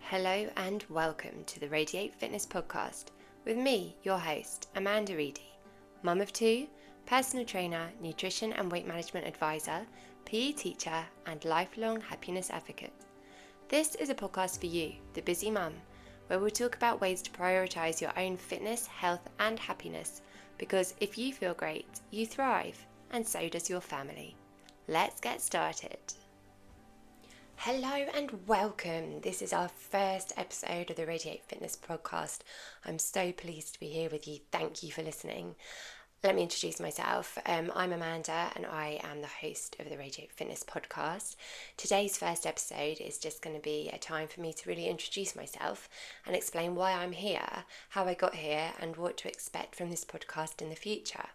Hello and welcome to the Radiate Fitness Podcast with me, your host, Amanda Reedy, mum of two, personal trainer, nutrition and weight management advisor, PE teacher and lifelong happiness advocate. This is a podcast for you, the busy mum, where we'll talk about ways to prioritise your own fitness, health and happiness, because if you feel great, you thrive, and so does your family. Let's get started. Hello and welcome. This is our first episode of the Radiate Fitness Podcast. I'm so pleased to be here with you. Thank you for listening. Let me introduce myself. I'm Amanda and I am the host of the Radiate Fitness Podcast. Today's first episode is just going to be a time for me to really introduce myself and explain why I'm here, how I got here and what to expect from this podcast in the future.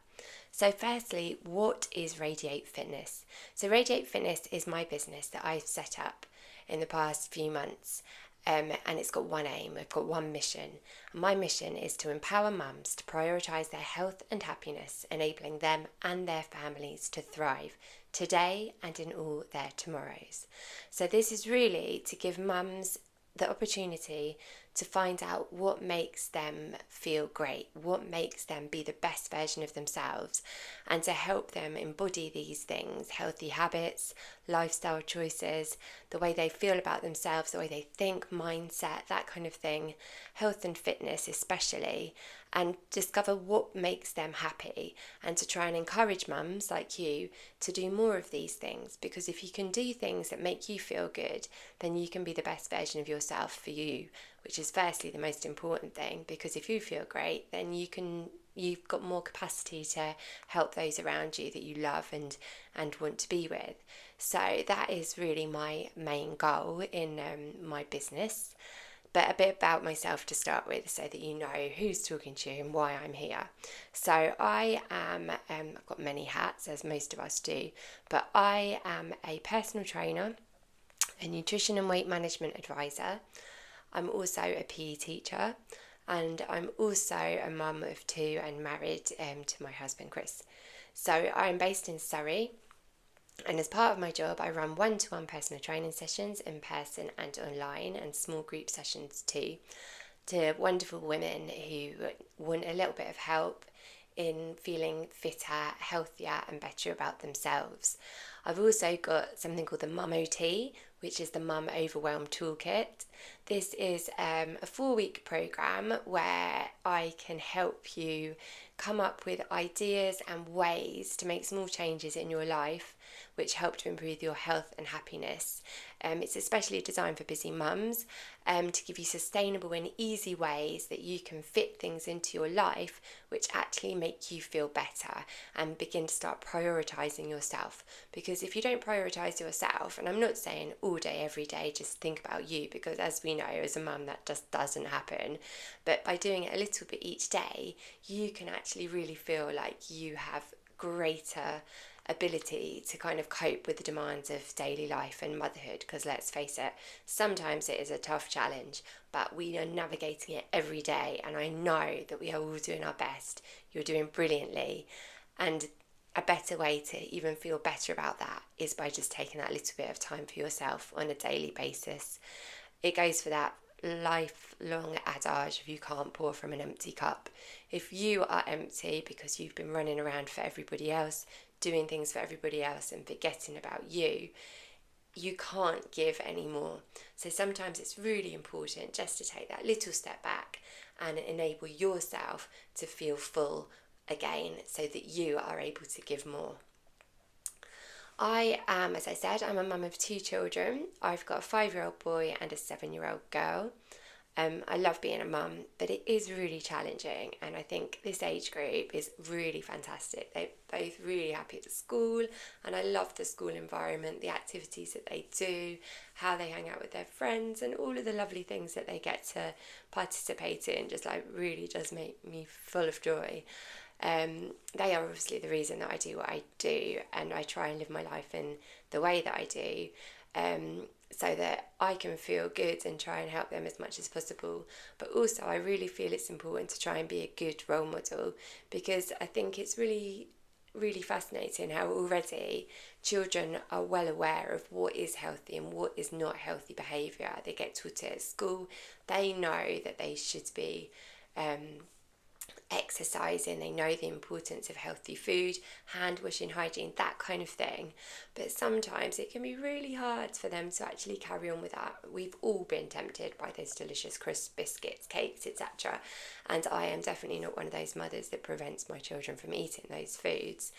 So firstly, what is Radiate Fitness? So Radiate Fitness is my business that I've set up in the past few months, and it's got one aim, I've got one mission. And my mission is to empower mums to prioritise their health and happiness, enabling them and their families to thrive today and in all their tomorrows. So this is really to give mums the opportunity to find out what makes them feel great, what makes them be the best version of themselves, and to help them embody these things, healthy habits, lifestyle choices, the way they feel about themselves, the way they think, mindset, that kind of thing, health and fitness especially, and discover what makes them happy, and to try and encourage mums like you to do more of these things, because if you can do things that make you feel good, then you can be the best version of yourself for you, which is firstly the most important thing, because if you feel great, then you've got more capacity to help those around you that you love and want to be with. So that is really my main goal in my business. But a bit about myself to start with, so that you know who's talking to you and why I'm here. So I am, I've got many hats, as most of us do, but I am a personal trainer, a nutrition and weight management advisor. I'm also a PE teacher, and I'm also a mum of two and married to my husband Chris. So I'm based in Surrey, and as part of my job I run one-to-one personal training sessions in person and online, and small group sessions too, to wonderful women who want a little bit of help in feeling fitter, healthier and better about themselves. I've also got something called the Mum OT, which is the Mum Overwhelm Toolkit. This is a 4-week program where I can help you come up with ideas and ways to make small changes in your life which help to improve your health and happiness. It's especially designed for busy mums, to give you sustainable and easy ways that you can fit things into your life which actually make you feel better and begin to start prioritising yourself. Because if you don't prioritise yourself, and I'm not saying all day, every day, just think about you, because as we know, as a mum, that just doesn't happen. But by doing it a little bit each day, you can actually really feel like you have greater ability to kind of cope with the demands of daily life and motherhood, because let's face it, sometimes it is a tough challenge, but we are navigating it every day, and I know that we are all doing our best. You're doing brilliantly, and a better way to even feel better about that is by just taking that little bit of time for yourself on a daily basis. It goes for that lifelong adage of you can't pour from an empty cup. If you are empty because you've been running around for everybody else, doing things for everybody else and forgetting about you, you can't give anymore. So sometimes it's really important just to take that little step back and enable yourself to feel full again, so that you are able to give more. I am, as I said, I'm a mum of 2 children. I've got a 5-year-old boy and a 7-year-old girl. I love being a mum, but it is really challenging, and I think this age group is really fantastic. They're both really happy at the school, and I love the school environment, the activities that they do, how they hang out with their friends, and all of the lovely things that they get to participate in just like really does make me full of joy. They are obviously the reason that I do what I do, and I try and live my life in the way that I do, so that I can feel good and try and help them as much as possible. But also I really feel it's important to try and be a good role model, because I think it's really really fascinating how already children are well aware of what is healthy and what is not healthy behaviour. They get taught it at school. They know that they should be exercising, they know the importance of healthy food, hand washing, hygiene, that kind of thing. But sometimes it can be really hard for them to actually carry on with that. We've all been tempted by those delicious crisp biscuits, cakes, etc. And I am definitely not one of those mothers that prevents my children from eating those foods.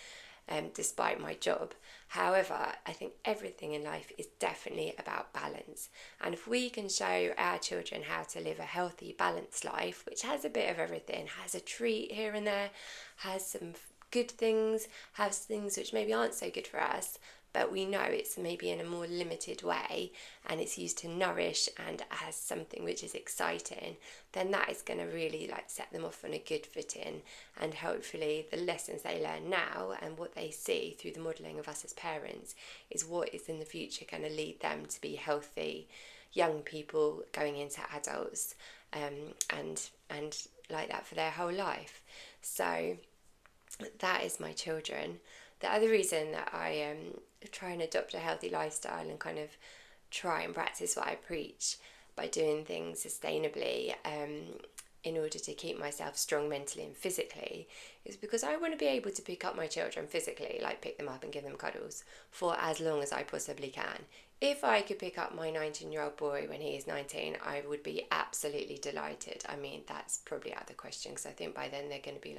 Despite my job. However, I think everything in life is definitely about balance. And if we can show our children how to live a healthy, balanced life, which has a bit of everything, has a treat here and there, has some good things, has things which maybe aren't so good for us, but we know it's maybe in a more limited way and it's used to nourish and as something which is exciting, then that is going to really set them off on a good footing, and hopefully the lessons they learn now and what they see through the modelling of us as parents is what is in the future going to lead them to be healthy young people going into adults, and like that for their whole life. So that is my children. The other reason that I try and adopt a healthy lifestyle and kind of try and practice what I preach by doing things sustainably in order to keep myself strong mentally and physically is because I want to be able to pick up my children physically, pick them up and give them cuddles for as long as I possibly can. If I could pick up my 19-year-old boy when he is 19, I would be absolutely delighted. I mean, that's probably out of the question because I think by then they're going to be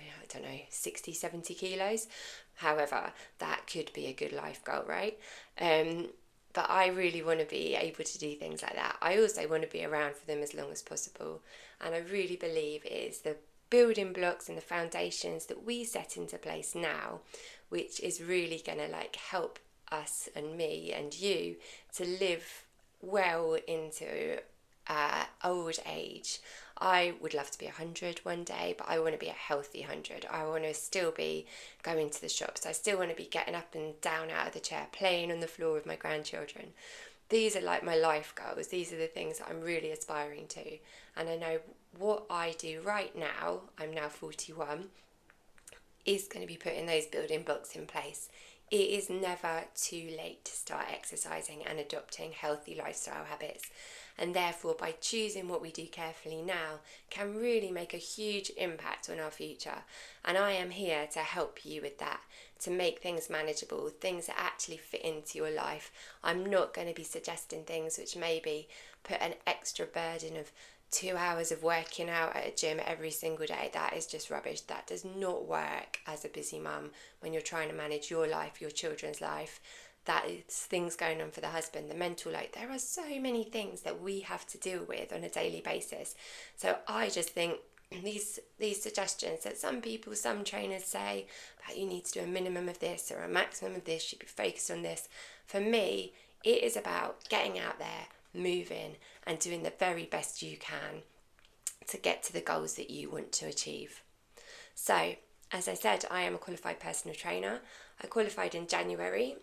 I don't know, 60, 70 kilos. However, that could be a good life goal, right? But I really want to be able to do things like that. I also want to be around for them as long as possible. And I really believe it is the building blocks and the foundations that we set into place now, which is really going to help us and me and you to live well into old age. I would love to be 100 one day, but I want to be a healthy 100. I want to still be going to the shops. I still want to be getting up and down out of the chair, playing on the floor with my grandchildren. These are my life goals. These are the things that I'm really aspiring to. And I know what I do right now, I'm now 41, is going to be putting those building blocks in place. It is never too late to start exercising and adopting healthy lifestyle habits. And therefore, by choosing what we do carefully now, can really make a huge impact on our future. And I am here to help you with that, to make things manageable, things that actually fit into your life. I'm not going to be suggesting things which maybe put an extra burden of 2 hours of working out at a gym every single day. That is just rubbish. That does not work as a busy mum when you're trying to manage your life, your children's life. That is things going on for the husband, the mental load. There are so many things that we have to deal with on a daily basis. So I just think these suggestions that some trainers say that you need to do a minimum of this or a maximum of this, should be focused on this. For me, it is about getting out there, moving and doing the very best you can to get to the goals that you want to achieve. So, as I said, I am a qualified personal trainer. I qualified in January.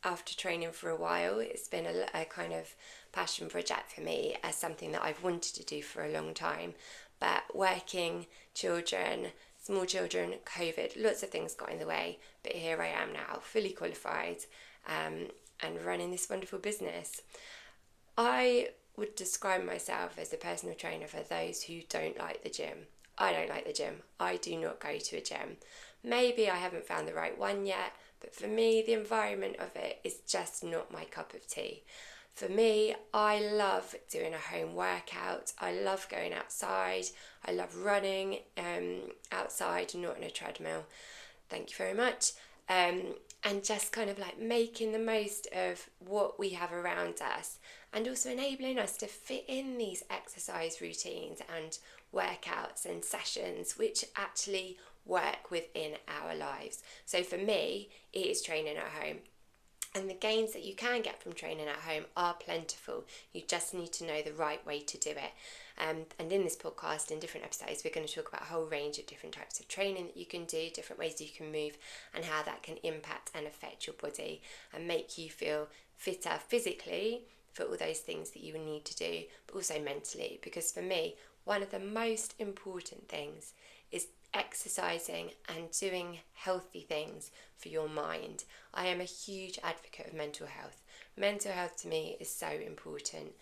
After training for a while, it's been a kind of passion project for me as something that I've wanted to do for a long time. But working, children, small children, COVID, lots of things got in the way. But here I am now, fully qualified and running this wonderful business. I would describe myself as a personal trainer for those who don't like the gym. I don't like the gym. I do not go to a gym. Maybe I haven't found the right one yet, but for me, the environment of it is just not my cup of tea. For me, I love doing a home workout. I love going outside. I love running outside, not on a treadmill. Thank you very much. And just kind of making the most of what we have around us, and also enabling us to fit in these exercise routines and workouts and sessions which actually work within our lives. So for me, it is training at home. And the gains that you can get from training at home are plentiful. You just need to know the right way to do it. And in this podcast, in different episodes, we're going to talk about a whole range of different types of training that you can do, different ways you can move, and how that can impact and affect your body and make you feel fitter physically for all those things that you need to do, but also mentally. Because for me, one of the most important things is exercising and doing healthy things for your mind. I am a huge advocate of mental health. Mental health to me is so important.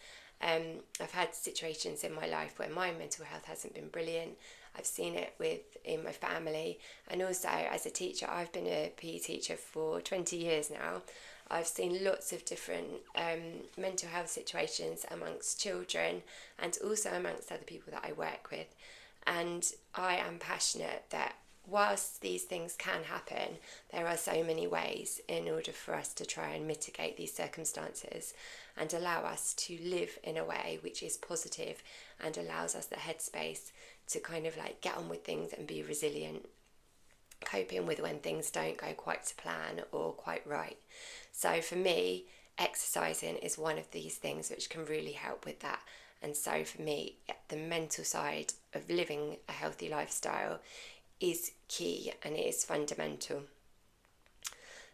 I've had situations in my life where my mental health hasn't been brilliant. I've seen it in my family, and also as a teacher. I've been a PE teacher for 20 years now. I've seen lots of different mental health situations amongst children and also amongst other people that I work with. And I am passionate that whilst these things can happen, there are so many ways in order for us to try and mitigate these circumstances and allow us to live in a way which is positive and allows us the headspace to kind of like get on with things and be resilient, coping with when things don't go quite to plan or quite right. So for me, exercising is one of these things which can really help with that. And so for me, the mental side of living a healthy lifestyle is key and it is fundamental.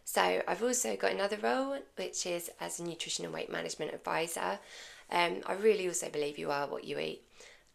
So I've also got another role, which is as a nutrition and weight management advisor. I really also believe you are what you eat.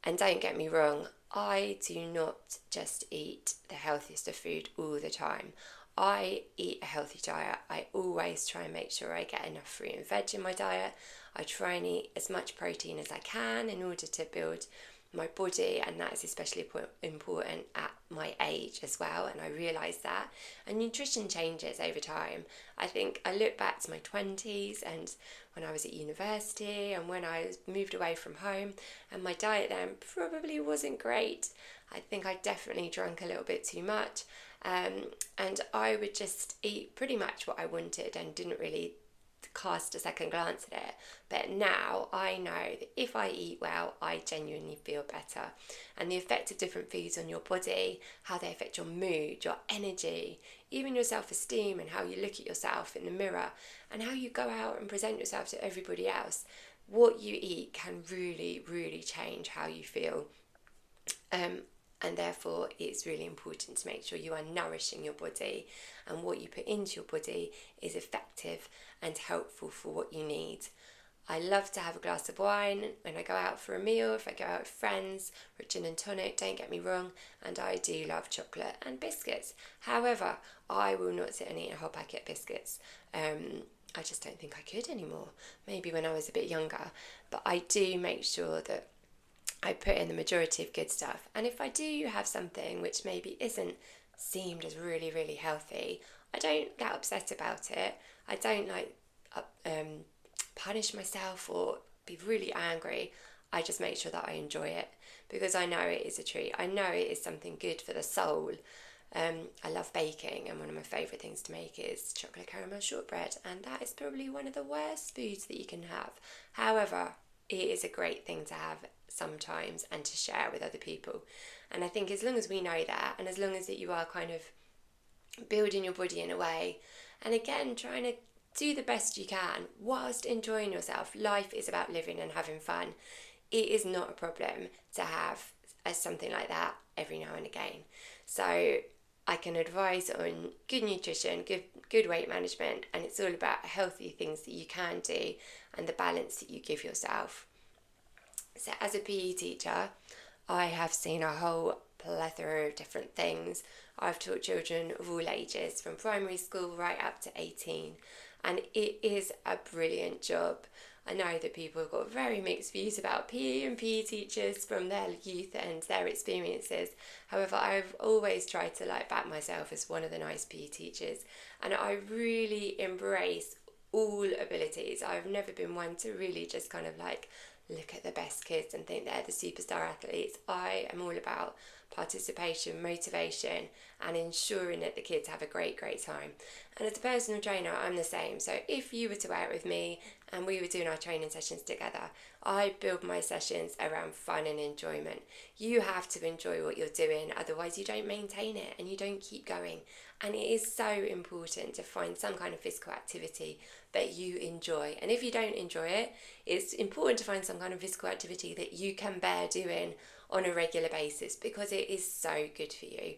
And don't get me wrong, I do not just eat the healthiest of food all the time. I eat a healthy diet. I always try and make sure I get enough fruit and veg in my diet. I try and eat as much protein as I can in order to build my body, and that is especially important at my age as well, and I realise that. And nutrition changes over time. I think I look back to my 20s and when I was at university and when I moved away from home, and my diet then probably wasn't great. I think I definitely drank a little bit too much, and I would just eat pretty much what I wanted and didn't really cast a second glance at it. But now I know that if I eat well, I genuinely feel better. And the effect of different foods on your body, how they affect your mood, your energy, even your self-esteem, and how you look at yourself in the mirror, and how you go out and present yourself to everybody else. What you eat can really, really change how you feel. And therefore it's really important to make sure you are nourishing your body and what you put into your body is effective and helpful for what you need. I love to have a glass of wine when I go out for a meal, if I go out with friends, or gin and tonic, don't get me wrong, and I do love chocolate and biscuits. However, I will not sit and eat a whole packet of biscuits. I just don't think I could anymore. Maybe when I was a bit younger, but I do make sure that I put in the majority of good stuff. And if I do have something which maybe isn't seemed as really, really healthy, I don't get upset about it. I don't punish myself or be really angry. I just make sure that I enjoy it because I know it is a treat. I know it is something good for the soul. I love baking, and one of my favourite things to make is chocolate caramel shortbread, and that is probably one of the worst foods that you can have. However, it is a great thing to have sometimes and to share with other people. And I think as long as we know that, and as long as that you are kind of building your body in a way, and again trying to do the best you can whilst enjoying yourself. Life is about living and having fun. It is not a problem to have something like that every now and again. So I can advise on good nutrition, good weight management, and it's all about healthy things that you can do and the balance that you give yourself. So as a PE teacher, I have seen a whole plethora of different things. I've taught children of all ages, from primary school right up to 18, and it is a brilliant job. I know that people have got very mixed views about PE and PE teachers from their youth and their experiences. However, I've always tried to back myself as one of the nice PE teachers, and I really embrace all abilities. I've never been one to really just kind of look at the best kids and think they're the superstar athletes. I am all about participation, motivation, and ensuring that the kids have a great time. And as a personal trainer, I'm the same. So if you were to work with me and we were doing our training sessions together, I build my sessions around fun and enjoyment. You have to enjoy what you're doing, otherwise you don't maintain it and you don't keep going. And it is so important to find some kind of physical activity that you enjoy. And if you don't enjoy it, it's important to find some kind of physical activity that you can bear doing on a regular basis, because it is so good for you.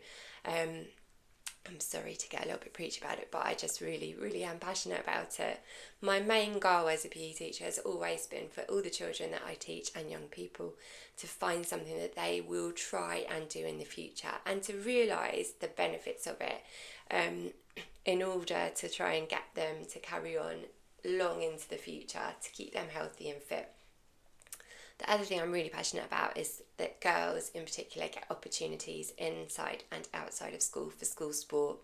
I'm sorry to get a little bit preachy about it, but I just really, really am passionate about it. My main goal as a PE teacher has always been for all the children that I teach and young people to find something that they will try and do in the future, and to realise the benefits of it in order to try and get them to carry on long into the future, to keep them healthy and fit. The other thing I'm really passionate about is that girls in particular get opportunities inside and outside of school for school sport,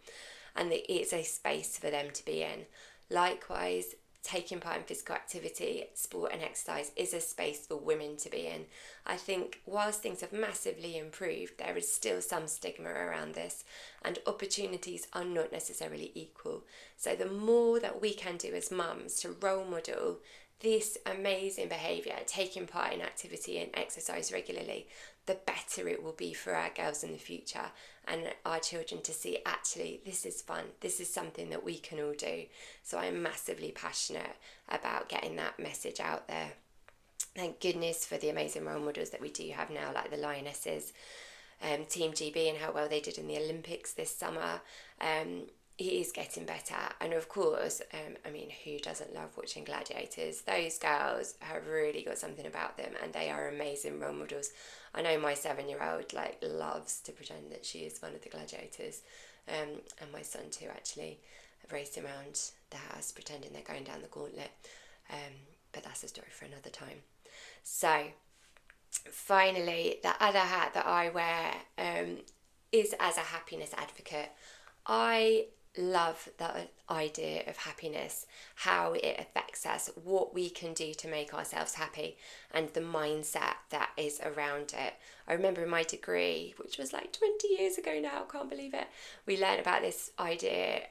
and that it's a space for them to be in. Likewise, taking part in physical activity, sport and exercise is a space for women to be in. I think whilst things have massively improved, there is still some stigma around this, and opportunities are not necessarily equal. So the more that we can do as mums to role model this amazing behaviour, taking part in activity and exercise regularly, the better it will be for our girls in the future and our children to see, actually, this is fun, this is something that we can all do. So I'm massively passionate about getting that message out there. Thank goodness for the amazing role models that we do have now, like the Lionesses, Team GB, and how well they did in the Olympics this summer. It is getting better, and of course, who doesn't love watching gladiators? Those girls have really got something about them, and they are amazing role models. I know my 7-year-old loves to pretend that she is one of the gladiators, and my son too, actually, racing around the house pretending they're going down the gauntlet, but that's a story for another time. So finally, the other hat that I wear is as a happiness advocate. I love the idea of happiness, how it affects us, what we can do to make ourselves happy, and the mindset that is around it. I remember in my degree, which was 20 years ago now, can't believe it, we learned about this idea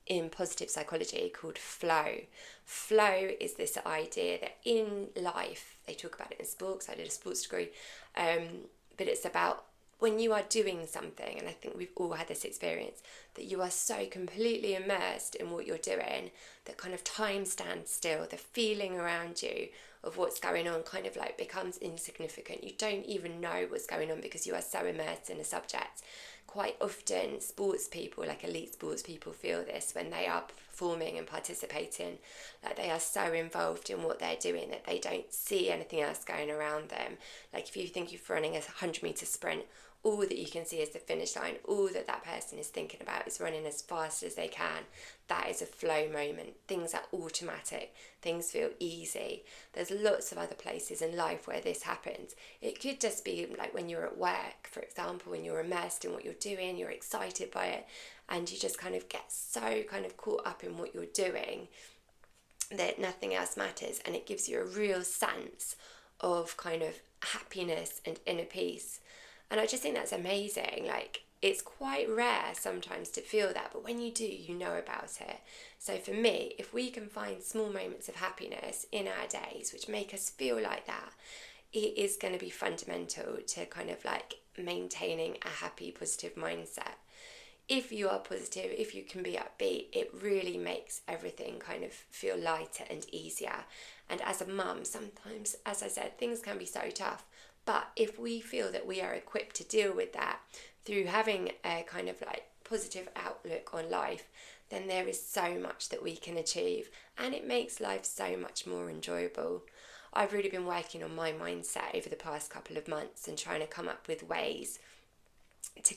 in positive psychology called flow. Flow is this idea that in life, they talk about it in sports, I did a sports degree, but it's about when you are doing something, and I think we've all had this experience, that you are so completely immersed in what you're doing that kind of time stands still. The feeling around you of what's going on kind of becomes insignificant. You don't even know what's going on because you are so immersed in the subject. Quite often, sports people, elite sports people, feel this when they are performing and participating, they are so involved in what they're doing that they don't see anything else going around them. If you think you're running a 100-metre sprint, all that you can see is the finish line. All that person is thinking about is running as fast as they can. That is a flow moment. Things are automatic. Things feel easy. There's lots of other places in life where this happens. It could just be when you're at work, for example, when you're immersed in what you're doing, you're excited by it, and you just kind of get so caught up in what you're doing that nothing else matters, and it gives you a real sense of happiness and inner peace. And I just think that's amazing. It's quite rare sometimes to feel that, but when you do, you know about it. So for me, if we can find small moments of happiness in our days which make us feel like that, it is going to be fundamental to maintaining a happy, positive mindset. If you are positive, if you can be upbeat, it really makes everything feel lighter and easier. And as a mum, sometimes, as I said, things can be so tough. But if we feel that we are equipped to deal with that through having a positive outlook on life, then there is so much that we can achieve, and it makes life so much more enjoyable. I've really been working on my mindset over the past couple of months and trying to come up with ways to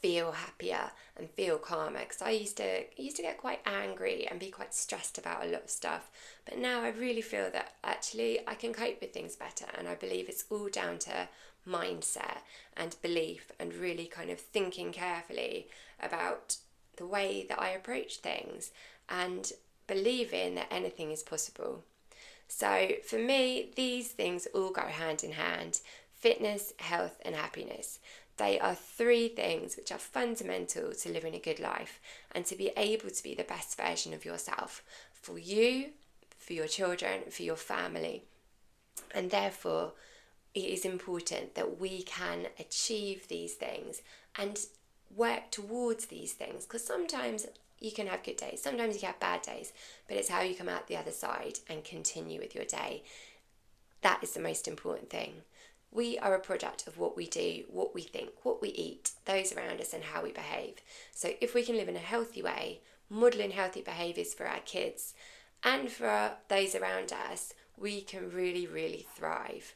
feel happier and feel calmer, because I used to get quite angry and be quite stressed about a lot of stuff, but now I really feel that actually I can cope with things better, and I believe it's all down to mindset and belief and really thinking carefully about the way that I approach things and believing that anything is possible. So for me, these things all go hand in hand: fitness, health and happiness. They are 3 things which are fundamental to living a good life and to be able to be the best version of yourself for you, for your children, for your family. And therefore, it is important that we can achieve these things and work towards these things, because sometimes you can have good days, sometimes you can have bad days, but it's how you come out the other side and continue with your day. That is the most important thing. We are a product of what we do, what we think, what we eat, those around us, and how we behave. So if we can live in a healthy way, modelling healthy behaviours for our kids and for those around us, we can really, really thrive.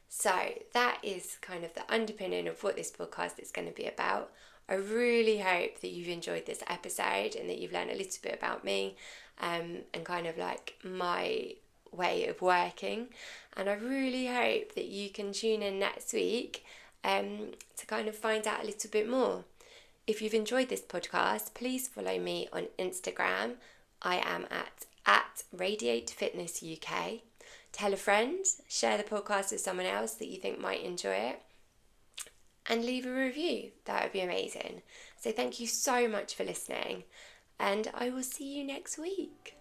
So that is kind of the underpinning of what this podcast is going to be about. I really hope that you've enjoyed this episode and that you've learned a little bit about me and kind of like my way of working. And I really hope that you can tune in next week to kind of find out a little bit more. If you've enjoyed this podcast, please follow me on Instagram. I am at Radiate Fitness UK. Tell a friend, share the podcast with someone else that you think might enjoy it, and leave a review. That would be amazing. So thank you so much for listening, and I will see you next week.